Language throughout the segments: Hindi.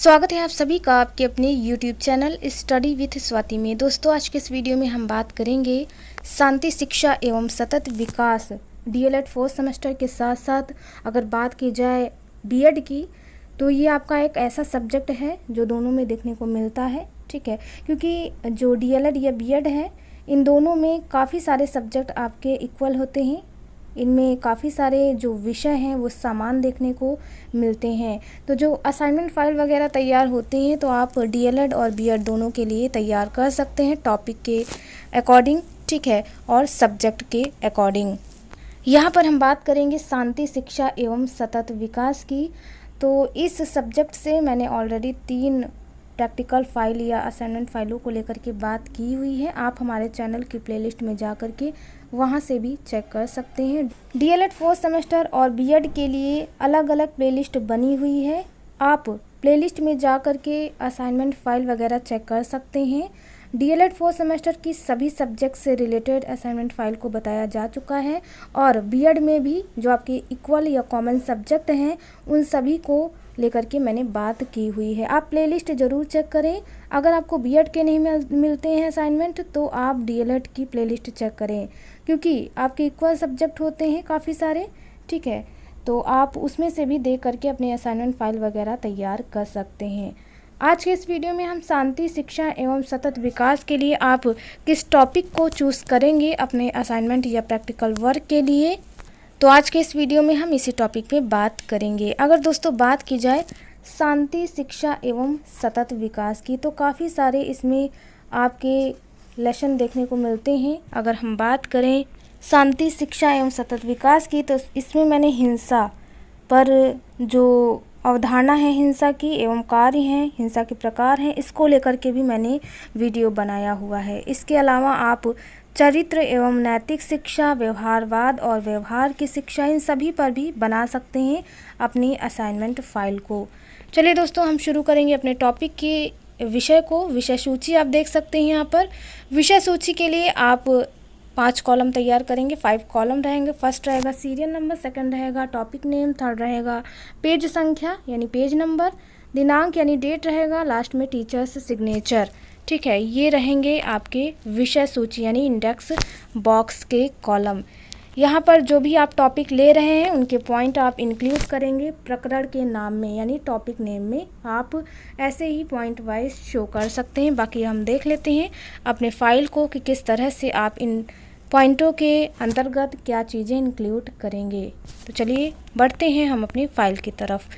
स्वागत है आप सभी का आपके अपने YouTube channel study with Swati में। दोस्तों, आज के इस वीडियो में हम बात करेंगे शांति शिक्षा एवं सतत विकास DLED 4th सेमेस्टर के साथ साथ अगर बात की जाए बीएड की, तो ये आपका एक ऐसा सब्जेक्ट है जो दोनों में देखने को मिलता है। ठीक है, क्योंकि जो DLED या बीएड है, इन दोनों में काफ़ी सारे सब्जेक्ट आपके इक्वल होते हैं। इनमें काफ़ी सारे जो विषय हैं वो समान देखने को मिलते हैं। तो जो असाइनमेंट फाइल वगैरह तैयार होती हैं तो आप DLED और बीएड दोनों के लिए तैयार कर सकते हैं टॉपिक के अकॉर्डिंग, ठीक है, और सब्जेक्ट के अकॉर्डिंग। यहाँ पर हम बात करेंगे शांति शिक्षा एवं सतत विकास की। तो इस सब्जेक्ट से मैंने ऑलरेडी 3 प्रैक्टिकल फाइल या असाइनमेंट फाइलों को लेकर के बात की हुई है। आप हमारे चैनल की प्लेलिस्ट में जा कर के वहाँ से भी चेक कर सकते हैं। DLED 4th सेमेस्टर और बीएड के लिए अलग अलग प्लेलिस्ट बनी हुई है। आप प्लेलिस्ट में जा कर के असाइनमेंट फाइल वगैरह चेक कर सकते हैं। DLED 4th सेमेस्टर की सभी सब्जेक्ट से रिलेटेड असाइनमेंट फाइल को बताया जा चुका है और बीएड में भी जो आपके इक्वल या कॉमन सब्जेक्ट हैं उन सभी को लेकर के मैंने बात की हुई है। आप प्लेलिस्ट ज़रूर चेक करें। अगर आपको बीएड के नहीं मिलते हैं असाइनमेंट तो आप DLED की प्लेलिस्ट चेक करें, क्योंकि आपके इक्वल सब्जेक्ट होते हैं काफ़ी सारे। ठीक है, तो आप उसमें से भी देख करके अपने असाइनमेंट फाइल वगैरह तैयार कर सकते हैं। आज के इस वीडियो में हम शांति शिक्षा एवं सतत विकास के लिए आप किस टॉपिक को चूज़ करेंगे अपने असाइनमेंट या प्रैक्टिकल वर्क के लिए, तो आज के इस वीडियो में हम इसी टॉपिक पे बात करेंगे। अगर दोस्तों बात की जाए शांति शिक्षा एवं सतत विकास की, तो काफ़ी सारे इसमें आपके लेसन देखने को मिलते हैं। अगर हम बात करें शांति शिक्षा एवं सतत विकास की, तो इसमें मैंने हिंसा पर जो अवधारणा है हिंसा की एवं कार्य हैं, हिंसा के प्रकार हैं, इसको लेकर के भी मैंने वीडियो बनाया हुआ है। इसके अलावा आप चरित्र एवं नैतिक शिक्षा, व्यवहारवाद और व्यवहार की शिक्षा, इन सभी पर भी बना सकते हैं अपनी असाइनमेंट फाइल को। चलिए दोस्तों, हम शुरू करेंगे अपने टॉपिक के विषय को। विषय सूची आप देख सकते हैं यहाँ पर। विषय सूची के लिए आप 5 कॉलम तैयार करेंगे, 5 कॉलम रहेंगे। फर्स्ट रहेगा सीरियल नंबर, सेकंड रहेगा टॉपिक नेम, थर्ड रहेगा पेज संख्या यानी पेज नंबर, दिनांक यानी डेट रहेगा, लास्ट में टीचर्स सिग्नेचर। ठीक है, ये रहेंगे आपके विषय सूची यानी इंडेक्स बॉक्स के कॉलम। यहाँ पर जो भी आप टॉपिक ले रहे हैं उनके पॉइंट आप इंक्लूड करेंगे प्रकरण के नाम में यानी टॉपिक नेम में। आप ऐसे ही पॉइंट वाइज शो कर सकते हैं। बाकी हम देख लेते हैं अपने फाइल को कि किस तरह से आप इन पॉइंटों के अंतर्गत क्या चीज़ें इंक्लूड करेंगे। तो चलिए बढ़ते हैं हम अपनी फाइल की तरफ।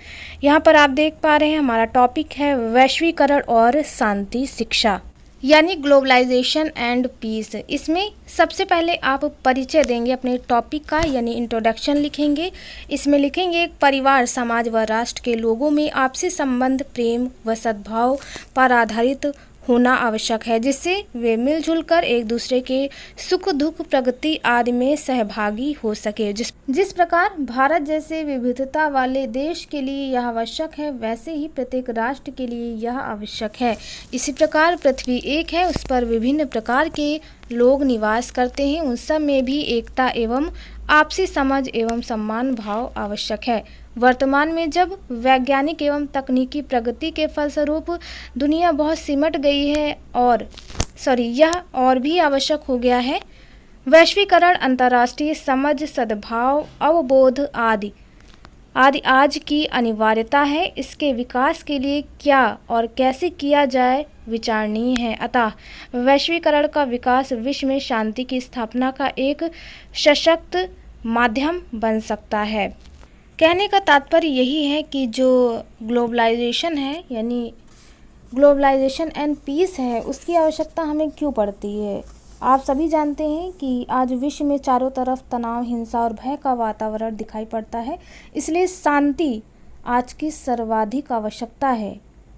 यहाँ पर आप देख पा रहे हैं हमारा टॉपिक है वैश्वीकरण और शांति शिक्षा यानी ग्लोबलाइजेशन एंड पीस। इसमें सबसे पहले आप परिचय देंगे अपने टॉपिक का यानी इंट्रोडक्शन लिखेंगे। इसमें लिखेंगे एक परिवार, समाज व राष्ट्र के लोगों में आपसी संबंध, प्रेम व सद्भाव पर आधारित होना आवश्यक है, जिससे वे मिलजुल कर एक दूसरे के सुख दुख, प्रगति आदि में सहभागी हो सके। जिस प्रकार भारत जैसे विविधता वाले देश के लिए यह आवश्यक है, वैसे ही प्रत्येक राष्ट्र के लिए यह आवश्यक है। इसी प्रकार पृथ्वी एक है, उस पर विभिन्न प्रकार के लोग निवास करते हैं, उन सब में भी एकता एवं आपसी समझ एवं सम्मान भाव आवश्यक है। वर्तमान में जब वैज्ञानिक एवं तकनीकी प्रगति के फलस्वरूप दुनिया बहुत सिमट गई है यह और भी आवश्यक हो गया है। वैश्वीकरण, अंतर्राष्ट्रीय समझ, सद्भाव, अवबोध आदि आज की अनिवार्यता है। इसके विकास के लिए क्या और कैसे किया जाए विचारणीय है। अतः वैश्वीकरण का विकास विश्व में शांति की स्थापना का एक सशक्त माध्यम बन सकता है। कहने का तात्पर्य यही है कि जो ग्लोबलाइजेशन है यानी ग्लोबलाइजेशन एंड पीस है, उसकी आवश्यकता हमें क्यों पड़ती है। आप सभी जानते हैं कि आज विश्व में चारों तरफ तनाव, हिंसा और भय का वातावरण दिखाई पड़ता है। इसलिए शांति आज की सर्वाधिक आवश्यकता है।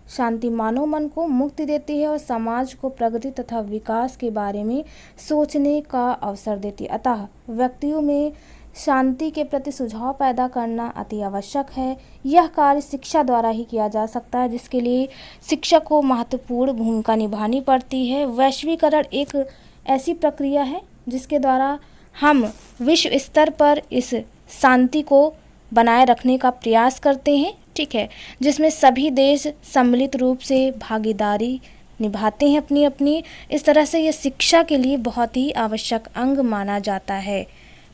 शांति मानव मन को मुक्ति देती है और समाज को प्रगति तथा विकास के बारे में सोचने का अवसर देती है। अतः व्यक्तियों में शांति के प्रति सुझाव पैदा करना अति आवश्यक है। यह कार्य शिक्षा द्वारा ही किया जा सकता है, जिसके लिए शिक्षक को महत्वपूर्ण भूमिका निभानी पड़ती है। वैश्वीकरण एक ऐसी प्रक्रिया है जिसके द्वारा हम विश्व स्तर पर इस शांति को बनाए रखने का प्रयास करते हैं। ठीक है, जिसमें सभी देश सम्मिलित रूप से भागीदारी निभाते हैं अपनी अपनी। इस तरह से यह शिक्षा के लिए बहुत ही आवश्यक अंग माना जाता है,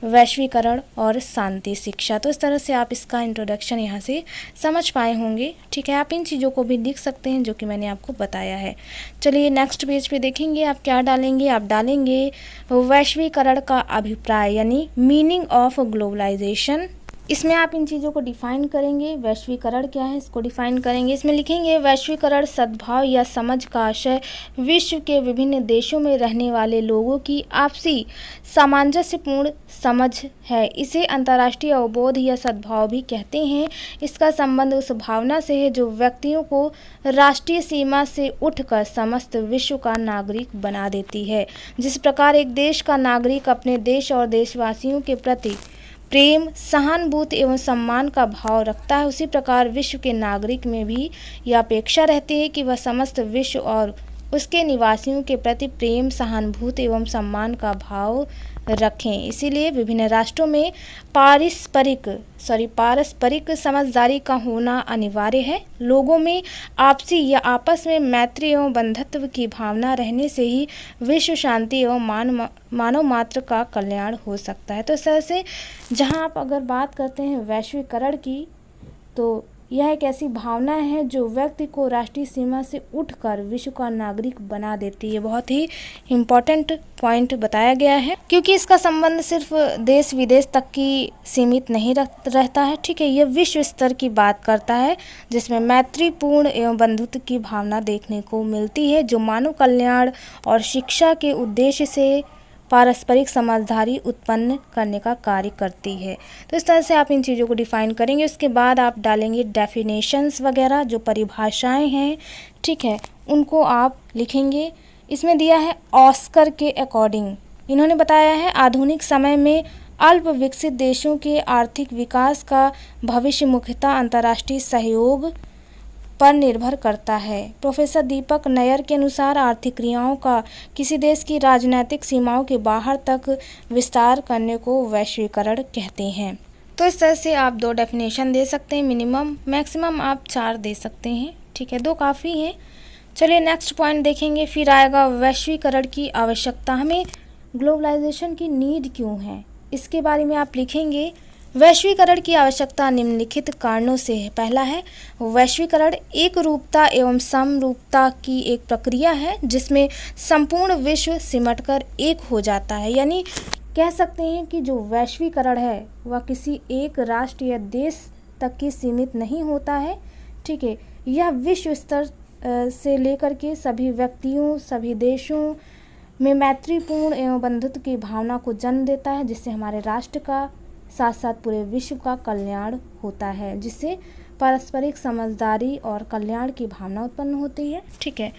वैश्वीकरण और शांति शिक्षा। तो इस तरह से आप इसका इंट्रोडक्शन यहाँ से समझ पाए होंगे। ठीक है, आप इन चीज़ों को भी लिख सकते हैं जो कि मैंने आपको बताया है। चलिए नेक्स्ट पेज पे देखेंगे, आप क्या डालेंगे, आप डालेंगे वैश्वीकरण का अभिप्राय यानी मीनिंग ऑफ ग्लोबलाइजेशन। इसमें आप इन चीज़ों को डिफाइन करेंगे, वैश्वीकरण क्या है इसको डिफाइन करेंगे। इसमें लिखेंगे वैश्वीकरण सद्भाव या समझ का आशय विश्व के विभिन्न देशों में रहने वाले लोगों की आपसी सामंजस्यपूर्ण समझ है। इसे अंतर्राष्ट्रीय अवबोध या सद्भाव भी कहते हैं। इसका संबंध उस भावना से है जो व्यक्तियों को राष्ट्रीय सीमा से उठकर समस्त विश्व का नागरिक बना देती है। जिस प्रकार एक देश का नागरिक अपने देश और देशवासियों के प्रति प्रेम, सहानुभूति एवं सम्मान का भाव रखता है, उसी प्रकार विश्व के नागरिक में भी यह अपेक्षा रहती है कि वह समस्त विश्व और उसके निवासियों के प्रति प्रेम, सहानुभूति एवं सम्मान का भाव रखें। इसीलिए विभिन्न राष्ट्रों में पारस्परिक समझदारी का होना अनिवार्य है। लोगों में आपसी या आपस में मैत्री एवं बंधुत्व की भावना रहने से ही विश्व शांति एवं मानव मात्र का कल्याण हो सकता है। तो इस तरह से जहाँ आप अगर बात करते हैं वैश्वीकरण की, तो यह एक ऐसी भावना है जो व्यक्ति को राष्ट्रीय सीमा से उठकर विश्व का नागरिक बना देती है। बहुत ही इम्पोर्टेंट पॉइंट बताया गया है, क्योंकि इसका संबंध सिर्फ देश विदेश तक की सीमित नहीं रहता है। ठीक है, यह विश्व स्तर की बात करता है, जिसमें मैत्रीपूर्ण एवं बंधुत्व की भावना देखने को मिलती है, जो मानव कल्याण और शिक्षा के उद्देश्य से पारस्परिक समझदारी उत्पन्न करने का कार्य करती है। तो इस तरह से आप इन चीज़ों को डिफाइन करेंगे। उसके बाद आप डालेंगे डेफिनेशंस वगैरह, जो परिभाषाएं हैं, ठीक है, उनको आप लिखेंगे। इसमें दिया है ऑस्कर के अकॉर्डिंग, इन्होंने बताया है आधुनिक समय में अल्प विकसित देशों के आर्थिक विकास का भविष्य मुख्यतः अंतर्राष्ट्रीय सहयोग पर निर्भर करता है। प्रोफेसर दीपक नयर के अनुसार आर्थिक क्रियाओं का किसी देश की राजनीतिक सीमाओं के बाहर तक विस्तार करने को वैश्वीकरण कहते हैं। तो इस तरह से आप 2 डेफिनेशन दे सकते हैं, मिनिमम, मैक्सिमम आप 4 दे सकते हैं। ठीक है, 2 काफ़ी हैं। चलिए नेक्स्ट पॉइंट देखेंगे। फिर आएगा वैश्वीकरण की आवश्यकता, हमें ग्लोबलाइजेशन की नीड क्यों है, इसके बारे में आप लिखेंगे। वैश्वीकरण की आवश्यकता निम्नलिखित कारणों से है। पहला है, वैश्वीकरण एक रूपता एवं समरूपता की एक प्रक्रिया है जिसमें संपूर्ण विश्व सिमटकर एक हो जाता है। यानी कह सकते हैं कि जो वैश्वीकरण है वह किसी एक राष्ट्र या देश तक की सीमित नहीं होता है। ठीक है, यह विश्व स्तर से लेकर के सभी व्यक्तियों, सभी देशों में मैत्रीपूर्ण एवं बंधुत्व की भावना को जन्म देता है, जिससे हमारे राष्ट्र का साथ साथ पूरे विश्व का कल्याण होता है, जिससे पारस्परिक समझदारी और कल्याण की भावना उत्पन्न होती है। ठीक है,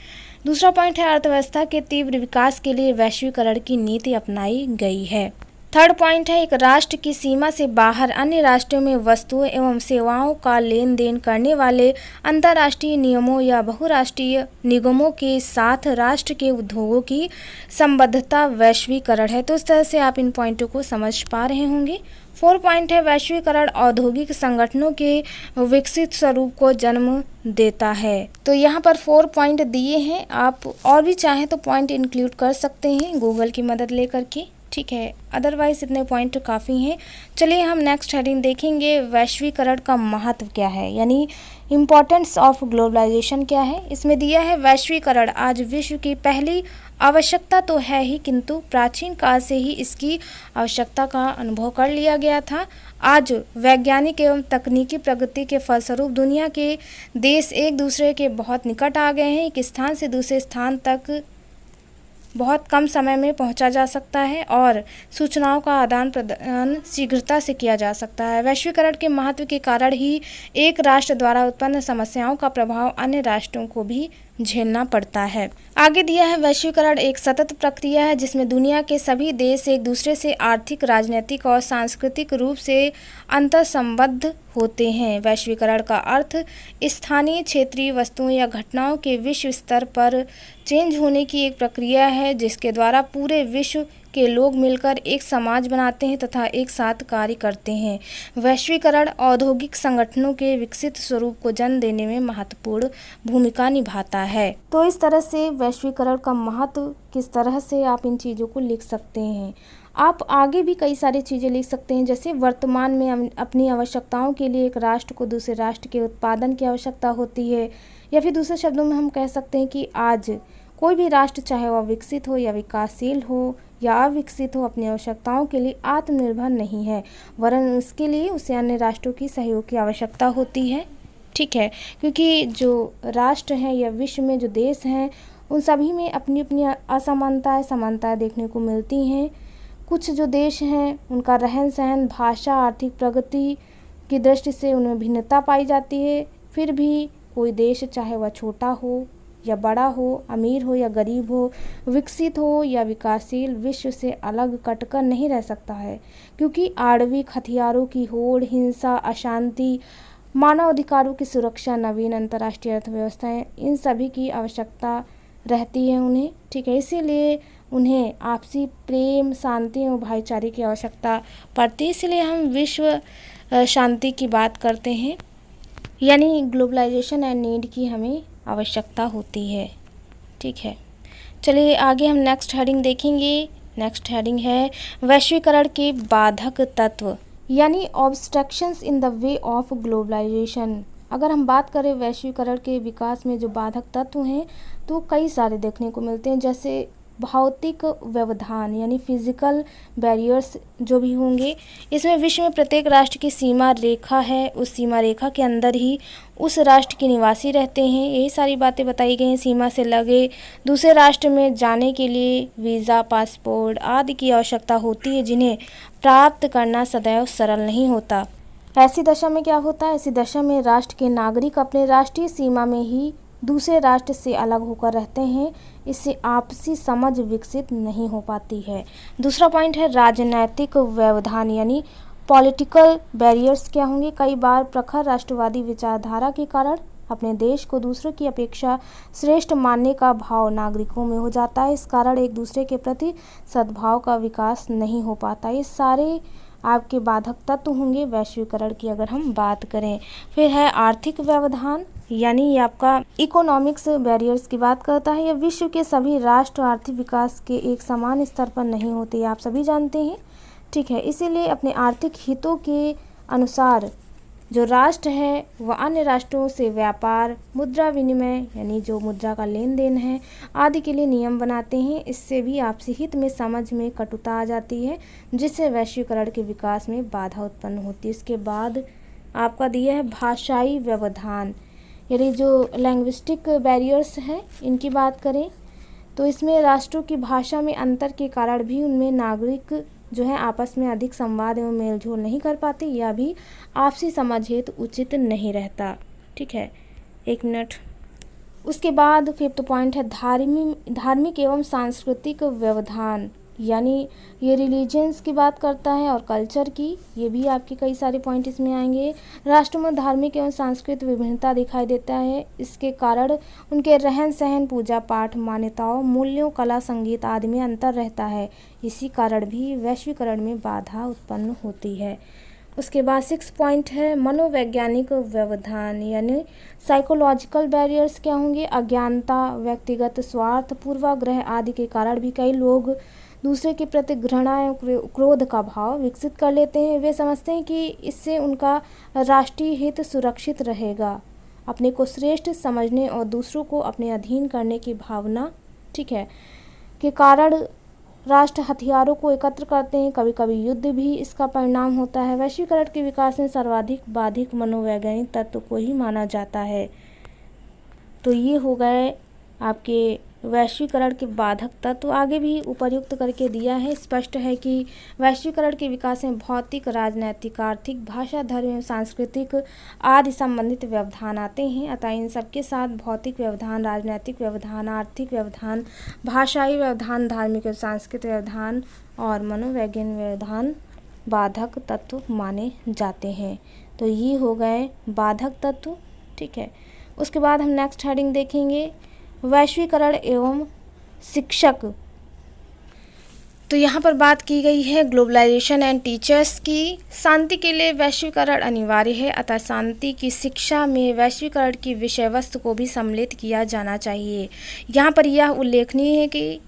दूसरा पॉइंट है अर्थव्यवस्था के तीव्र विकास के लिए वैश्वीकरण की नीति अपनाई गई है। थर्ड पॉइंट है, एक राष्ट्र की सीमा से बाहर अन्य राष्ट्रों में वस्तुओं एवं सेवाओं का लेन देन करने वाले अंतर्राष्ट्रीय नियमों या बहुराष्ट्रीय निगमों के साथ राष्ट्र के उद्योगों की संबद्धता वैश्वीकरण है। तो इस तरह से आप इन पॉइंटों को समझ पा रहे होंगे। 4 पॉइंट है, वैश्वीकरण औद्योगिक संगठनों के विकसित स्वरूप को जन्म देता है। तो यहाँ पर 4 पॉइंट दिए हैं, आप और भी चाहें तो पॉइंट इंक्लूड कर सकते हैं गूगल की मदद लेकर के। ठीक है, अदरवाइज इतने पॉइंट काफ़ी हैं। चलिए हम नेक्स्ट हेडिंग देखेंगे, वैश्वीकरण का महत्व क्या है, यानी इम्पोर्टेंस ऑफ ग्लोबलाइजेशन क्या है। इसमें दिया है वैश्वीकरण आज विश्व की पहली आवश्यकता तो है ही, किंतु प्राचीन काल से ही इसकी आवश्यकता का अनुभव कर लिया गया था। आज वैज्ञानिक एवं तकनीकी प्रगति के फलस्वरूप दुनिया के देश एक दूसरे के बहुत निकट आ गए हैं। एक स्थान से दूसरे स्थान तक बहुत कम समय में पहुंचा जा सकता है और सूचनाओं का आदान प्रदान शीघ्रता से किया जा सकता है। वैश्वीकरण के महत्व के कारण ही एक राष्ट्र द्वारा उत्पन्न समस्याओं का प्रभाव अन्य राष्ट्रों को भी झेलना पड़ता है। आगे दिया है, वैश्वीकरण एक सतत प्रक्रिया है जिसमें दुनिया के सभी देश एक दूसरे से आर्थिक, राजनीतिक और सांस्कृतिक रूप से अंतर्संबद्ध होते हैं। वैश्वीकरण का अर्थ स्थानीय, क्षेत्रीय वस्तुओं या घटनाओं के विश्व स्तर पर चेंज होने की एक प्रक्रिया है जिसके द्वारा पूरे विश्व के लोग मिलकर एक समाज बनाते हैं तथा एक साथ कार्य करते हैं। वैश्वीकरण औद्योगिक संगठनों के विकसित स्वरूप को जन्म देने में महत्वपूर्ण भूमिका निभाता है। तो इस तरह से वैश्वीकरण का महत्व किस तरह से आप इन चीज़ों को लिख सकते हैं। आप आगे भी कई सारी चीज़ें लिख सकते हैं, जैसे वर्तमान में अपनी आवश्यकताओं के लिए एक राष्ट्र को दूसरे राष्ट्र के उत्पादन की आवश्यकता होती है, या फिर दूसरे शब्दों में हम कह सकते हैं कि आज कोई भी राष्ट्र, चाहे वह विकसित हो या विकासशील हो या अविकसित हो, अपनी आवश्यकताओं के लिए आत्मनिर्भर नहीं है, वरन उसके लिए उसे अन्य राष्ट्रों की सहयोग की आवश्यकता होती है। ठीक है, क्योंकि जो राष्ट्र हैं या विश्व में जो देश हैं उन सभी में अपनी अपनी असमानताएं समानताएं देखने को मिलती हैं। कुछ जो देश हैं उनका रहन सहन, भाषा, आर्थिक प्रगति की दृष्टि से उनमें भिन्नता पाई जाती है। फिर भी कोई देश, चाहे वह छोटा हो या बड़ा हो, अमीर हो या गरीब हो, विकसित हो या विकासशील, विश्व से अलग कटकर नहीं रह सकता है, क्योंकि आणविक हथियारों की होड़, हिंसा, अशांति, मानव अधिकारों की सुरक्षा, नवीन अंतर्राष्ट्रीय अर्थव्यवस्थाएं, इन सभी की आवश्यकता रहती है उन्हें। ठीक है, इसीलिए उन्हें आपसी प्रेम, शांति और भाईचारे की आवश्यकता पड़ती है। इसलिए हम विश्व शांति की बात करते हैं, यानी ग्लोबलाइजेशन एंड नीड की हमें आवश्यकता होती है। ठीक है, चलिए आगे हम नेक्स्ट हेडिंग देखेंगे। नेक्स्ट हेडिंग है वैश्वीकरण के बाधक तत्व, यानी obstructions in the way of globalization. अगर हम बात करें वैश्वीकरण के विकास में जो बाधक तत्व हैं तो कई सारे देखने को मिलते हैं, जैसे भौतिक व्यवधान यानी फिजिकल बैरियर्स जो भी होंगे। इसमें विश्व में प्रत्येक राष्ट्र की सीमा रेखा है, उस सीमा रेखा के अंदर ही उस राष्ट्र के निवासी रहते हैं। यही सारी बातें बताई गई हैं। सीमा से लगे दूसरे राष्ट्र में जाने के लिए वीज़ा, पासपोर्ट आदि की आवश्यकता होती है, जिन्हें प्राप्त करना सदैव सरल नहीं होता। ऐसी दशा में क्या होता है? ऐसी दशा में राष्ट्र के नागरिक अपने राष्ट्रीय सीमा में ही दूसरे राष्ट्र से अलग होकर रहते हैं। इससे आपसी समझ विकसित नहीं हो पाती है। दूसरा पॉइंट है राजनैतिक व्यवधान, यानी पॉलिटिकल बैरियर्स क्या होंगे? कई बार प्रखर राष्ट्रवादी विचारधारा के कारण अपने देश को दूसरों की अपेक्षा श्रेष्ठ मानने का भाव नागरिकों में हो जाता है। इस कारण एक दूसरे के प्रति सद्भाव का विकास नहीं हो पाता। ये सारे आपके बाधक तत्व होंगे वैश्वीकरण की अगर हम बात करें। फिर है आर्थिक व्यवधान, यानी ये आपका इकोनॉमिक्स बैरियर्स की बात करता है। यह विश्व के सभी राष्ट्र आर्थिक विकास के एक समान स्तर पर नहीं होते, आप सभी जानते हैं। ठीक है, इसीलिए अपने आर्थिक हितों के अनुसार जो राष्ट्र है वह अन्य राष्ट्रों से व्यापार, मुद्रा विनिमय यानी जो मुद्रा का लेन देन है आदि के लिए नियम बनाते हैं। इससे भी आपसी हित में समझ में कटुता आ जाती है, जिससे वैश्वीकरण के विकास में बाधा उत्पन्न होती है। इसके बाद आपका दिया है भाषाई व्यवधान, यानी जो लैंग्विस्टिक बैरियर्स हैं इनकी बात करें तो इसमें राष्ट्रों की भाषा में अंतर के कारण भी उनमें नागरिक जो है आपस में अधिक संवाद एवं मेलजोल नहीं कर पाते, या भी आपसी समझ हेतु उचित नहीं रहता। ठीक है, एक मिनट। उसके बाद फिफ्थ पॉइंट है धार्मिक एवं सांस्कृतिक व्यवधान, यानी ये रिलीजन्स की बात करता है और कल्चर की। ये भी आपके कई सारे पॉइंट इसमें आएंगे। राष्ट्रों में धार्मिक एवं सांस्कृतिक विभिन्नता दिखाई देता है। इसके कारण उनके रहन सहन, पूजा पाठ, मान्यताओं, मूल्यों, कला, संगीत आदि में अंतर रहता है। इसी कारण भी वैश्वीकरण में बाधा उत्पन्न होती है। उसके बाद 6 पॉइंट है मनोवैज्ञानिक व्यवधान, यानी साइकोलॉजिकल बैरियर्स क्या होंगे? अज्ञानता, व्यक्तिगत स्वार्थ, पूर्वाग्रह आदि के कारण भी कई लोग दूसरे के प्रति घृणा एवं क्रोध का भाव विकसित कर लेते हैं। वे समझते हैं कि इससे उनका राष्ट्रीय हित सुरक्षित रहेगा। अपने को श्रेष्ठ समझने और दूसरों को अपने अधीन करने की भावना, ठीक है, के कारण राष्ट्र हथियारों को एकत्र करते हैं। कभी कभी युद्ध भी इसका परिणाम होता है। वैश्वीकरण के विकास में सर्वाधिक बाधिक मनोवैज्ञानिक तत्व को ही माना जाता है। तो ये हो गए आपके वैश्वीकरण के बाधक तत्व। आगे भी उपर्युक्त करके दिया है। स्पष्ट है कि वैश्वीकरण के विकास में भौतिक, राजनैतिक, आर्थिक, भाषा, धर्म एवं सांस्कृतिक आदि संबंधित व्यवधान आते हैं। अतः इन सबके साथ भौतिक व्यवधान, राजनैतिक व्यवधान, आर्थिक व्यवधान, भाषाई व्यवधान, धार्मिक और सांस्कृतिक व्यवधान और मनोवैज्ञानिक व्यवधान बाधक तत्व माने जाते हैं। तो ये हो गए बाधक तत्व। ठीक है, उसके बाद हम नेक्स्ट हेडिंग देखेंगे वैश्वीकरण एवं शिक्षक। तो यहाँ पर बात की गई है ग्लोबलाइजेशन एंड टीचर्स की। शांति के लिए वैश्वीकरण अनिवार्य है, अतः शांति की शिक्षा में वैश्वीकरण की विषय वस्तु को भी सम्मिलित किया जाना चाहिए। यहाँ पर यह उल्लेखनीय है कि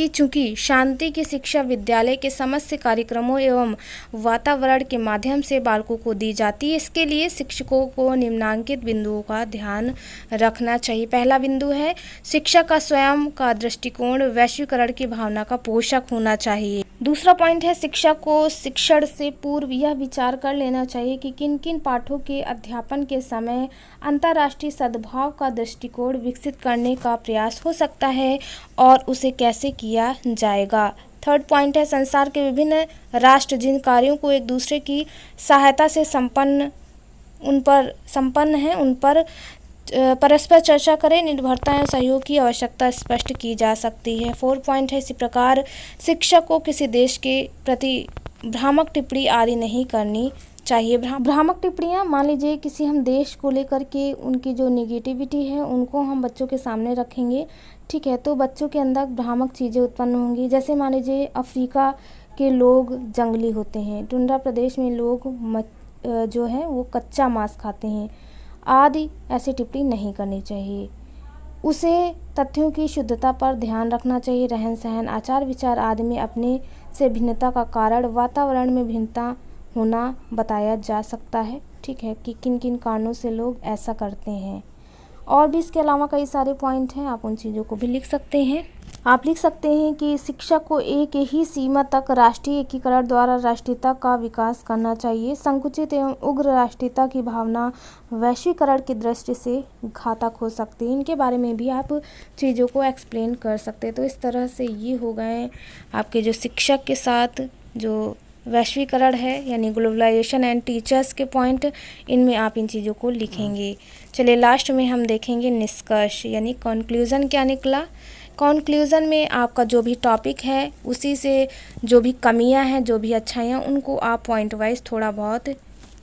चूँकि शांति की शिक्षा विद्यालय के समस्त कार्यक्रमों एवं वातावरण के माध्यम से बालकों को दी जाती है, इसके लिए शिक्षकों को निम्नांकित बिंदुओं का ध्यान रखना चाहिए। पहला बिंदु है शिक्षक का स्वयं का दृष्टिकोण वैश्वीकरण की भावना का पोषक होना चाहिए। दूसरा पॉइंट है शिक्षक को शिक्षण से पूर्व यह विचार कर लेना चाहिए कि किन किन पाठों के अध्यापन के समय अंतर्राष्ट्रीय सद्भाव का दृष्टिकोण विकसित करने का प्रयास हो सकता है और उसे कैसे किया जाएगा। थर्ड पॉइंट है संसार के विभिन्न राष्ट्र जिन कार्यों को एक दूसरे की सहायता से संपन्न हैं उन पर परस्पर चर्चा करें, निर्भरता एवं सहयोग की आवश्यकता स्पष्ट की जा सकती है। फोर्थ पॉइंट है इसी प्रकार शिक्षक को किसी देश के प्रति भ्रामक टिप्पणी आदि नहीं करनी चाहिए। भ्रामक टिप्पणियाँ मान लीजिए किसी हम देश को लेकर के उनकी जो नेगेटिविटी है उनको हम बच्चों के सामने रखेंगे, ठीक है, तो बच्चों के अंदर भ्रामक चीज़ें उत्पन्न होंगी। जैसे मान लीजिए अफ्रीका के लोग जंगली होते हैं, टुंड्रा प्रदेश में लोग जो है वो कच्चा मांस खाते हैं आदि, ऐसी टिप्पणी नहीं करनी चाहिए। उसे तथ्यों की शुद्धता पर ध्यान रखना चाहिए। रहन सहन, आचार विचार आदि में अपने से भिन्नता का कारण वातावरण में भिन्नता होना बताया जा सकता है, ठीक है, कि किन किन कारणों से लोग ऐसा करते हैं। और भी इसके अलावा कई सारे पॉइंट हैं, आप उन चीज़ों को भी लिख सकते हैं। आप लिख सकते हैं कि शिक्षक को एक ही सीमा तक राष्ट्रीय एकीकरण द्वारा राष्ट्रीयता का विकास करना चाहिए। संकुचित एवं उग्र राष्ट्रीयता की भावना वैश्वीकरण की दृष्टि से घातक हो सकती है। इनके बारे में भी आप चीज़ों को एक्सप्लेन कर सकते हैं। तो इस तरह से ये हो गए आपके जो शिक्षक के साथ जो वैश्वीकरण है यानी ग्लोबलाइजेशन एंड टीचर्स के पॉइंट, इनमें आप इन चीज़ों को लिखेंगे। चलिए लास्ट में हम देखेंगे निष्कर्ष यानी कंक्लूज़न क्या निकला। कंक्लूज़न में आपका जो भी टॉपिक है उसी से जो भी कमियां हैं, जो भी अच्छाइयाँ, उनको आप पॉइंट वाइज थोड़ा बहुत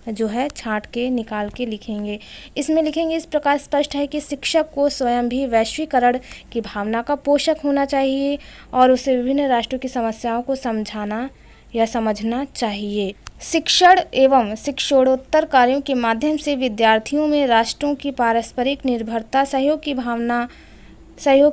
जो है छांट के निकाल के लिखेंगे। इसमें लिखेंगे इस प्रकार स्पष्ट है कि शिक्षक को स्वयं भी वैश्वीकरण की भावना का पोषक होना चाहिए और उसे विभिन्न राष्ट्रों की समस्याओं को समझाना या समझना चाहिए। शिक्षण एवं शिक्षणोत्तर कार्यों के माध्यम से विद्यार्थियों में राष्ट्रों की पारस्परिक निर्भरता, सहयोग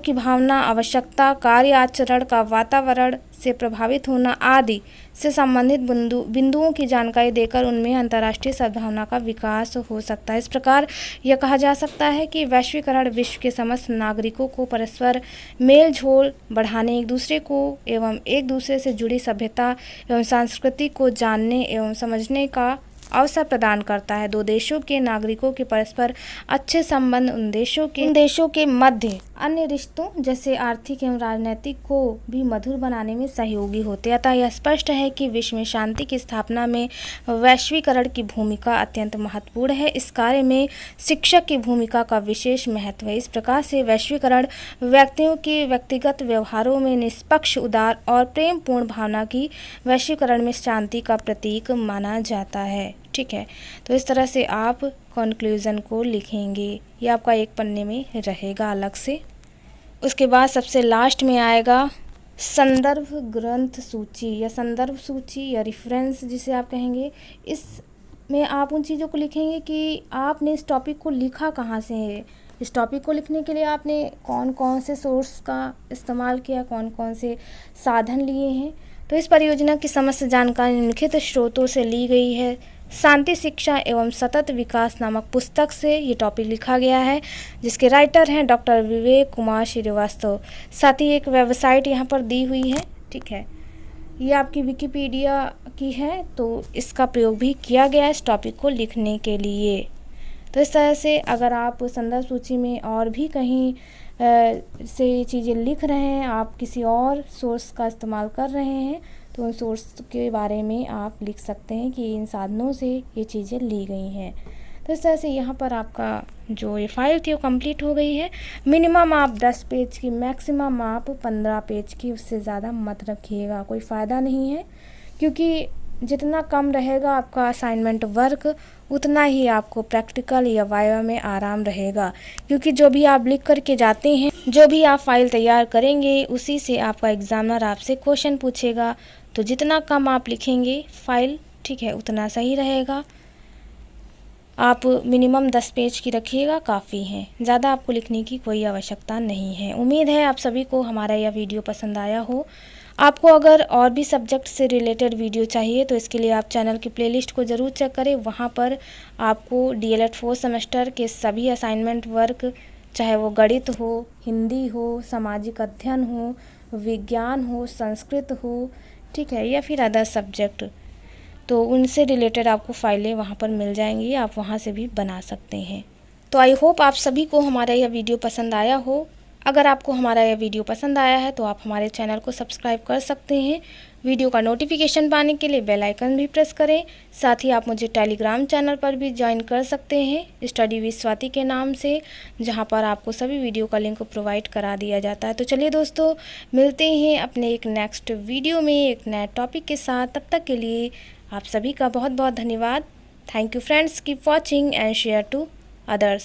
की भावना, आवश्यकता, कार्य आचरण का वातावरण से प्रभावित होना आदि से संबंधित बिंदुओं की जानकारी देकर उनमें अंतर्राष्ट्रीय सद्भावना का विकास हो सकता है। इस प्रकार यह कहा जा सकता है कि वैश्वीकरण विश्व के समस्त नागरिकों को परस्पर मेल झोल बढ़ाने, एक दूसरे को एवं एक दूसरे से जुड़ी सभ्यता एवं संस्कृति को जानने एवं समझने का अवसर प्रदान करता है। दो देशों के नागरिकों के परस्पर अच्छे संबंध उन देशों के मध्य अन्य रिश्तों जैसे आर्थिक एवं राजनीतिक को भी मधुर बनाने में सहयोगी होते हैं। अतः यह स्पष्ट है कि विश्व में शांति की स्थापना में वैश्वीकरण की भूमिका अत्यंत महत्वपूर्ण है। इस कार्य में शिक्षक की भूमिका का विशेष महत्व है। इस प्रकार से वैश्वीकरण व्यक्तियों के व्यक्तिगत व्यवहारों में निष्पक्ष, उदार और प्रेमपूर्ण भावना की वैश्वीकरण में शांति का प्रतीक माना जाता है, ठीक है। तो इस तरह से आप कंक्लूज़न को लिखेंगे। ये आपका एक पन्ने में रहेगा अलग से। उसके बाद सबसे लास्ट में आएगा संदर्भ ग्रंथ सूची या संदर्भ सूची या रेफरेंस जिसे आप कहेंगे। इसमें आप उन चीज़ों को लिखेंगे कि आपने इस टॉपिक को लिखा कहाँ से है। इस टॉपिक को लिखने के लिए आपने कौन कौन से सोर्स का इस्तेमाल किया, कौन कौन से साधन लिए हैं। तो इस परियोजना की समस्त जानकारी निम्नलिखित स्रोतों से ली गई है। शांति शिक्षा एवं सतत विकास नामक पुस्तक से ये टॉपिक लिखा गया है, जिसके राइटर हैं डॉक्टर विवेक कुमार श्रीवास्तव। साथ ही एक वेबसाइट यहाँ पर दी हुई है, ठीक है, ये आपकी विकिपीडिया की है, तो इसका प्रयोग भी किया गया है इस टॉपिक को लिखने के लिए। तो इस तरह से अगर आप संदर्भ सूची में और भी कहीं से ये चीज़ें लिख रहे हैं, आप किसी और सोर्स का इस्तेमाल कर रहे हैं, तो उन सोर्स के बारे में आप लिख सकते हैं कि इन साधनों से ये चीज़ें ली गई हैं। तो इस तरह से यहाँ पर आपका जो ये फाइल थी वो कंप्लीट हो गई है। मिनिमम आप 10 पेज की, मैक्सिमम आप 15 पेज की, उससे ज़्यादा मत रखिएगा, कोई फ़ायदा नहीं है, क्योंकि जितना कम रहेगा आपका असाइनमेंट वर्क, उतना ही आपको प्रैक्टिकल या वाइवा में आराम रहेगा, क्योंकि जो भी आप लिख करके जाते हैं, जो भी आप फाइल तैयार करेंगे, उसी से आपका एग्जामिनर आपसे क्वेश्चन पूछेगा। तो जितना कम आप लिखेंगे फाइल, ठीक है, उतना सही रहेगा। आप मिनिमम 10 पेज की रखिएगा, काफ़ी है, ज़्यादा आपको लिखने की कोई आवश्यकता नहीं है। उम्मीद है आप सभी को हमारा यह वीडियो पसंद आया हो। आपको अगर और भी सब्जेक्ट से रिलेटेड वीडियो चाहिए तो इसके लिए आप चैनल की प्लेलिस्ट को ज़रूर चेक करें। वहाँ पर आपको DLED 4 सेमेस्टर के सभी असाइनमेंट वर्क, चाहे वो गणित हो, हिंदी हो, सामाजिक अध्ययन हो, विज्ञान हो, संस्कृत हो, ठीक है, या फिर अदर सब्जेक्ट, तो उनसे रिलेटेड आपको फाइलें वहाँ पर मिल जाएंगी, आप वहाँ से भी बना सकते हैं। तो आई होप आप सभी को हमारा यह वीडियो पसंद आया हो। अगर आपको हमारा यह वीडियो पसंद आया है तो आप हमारे चैनल को सब्सक्राइब कर सकते हैं। वीडियो का नोटिफिकेशन पाने के लिए बेल आइकन भी प्रेस करें। साथ ही आप मुझे टेलीग्राम चैनल पर भी ज्वाइन कर सकते हैं, स्टडी विद स्वाति के नाम से, जहां पर आपको सभी वीडियो का लिंक प्रोवाइड करा दिया जाता है। तो चलिए दोस्तों, मिलते हैं अपने एक नेक्स्ट वीडियो में एक नए टॉपिक के साथ। तब तक के लिए आप सभी का बहुत बहुत धन्यवाद। Thank you friends, keep watching and share to others.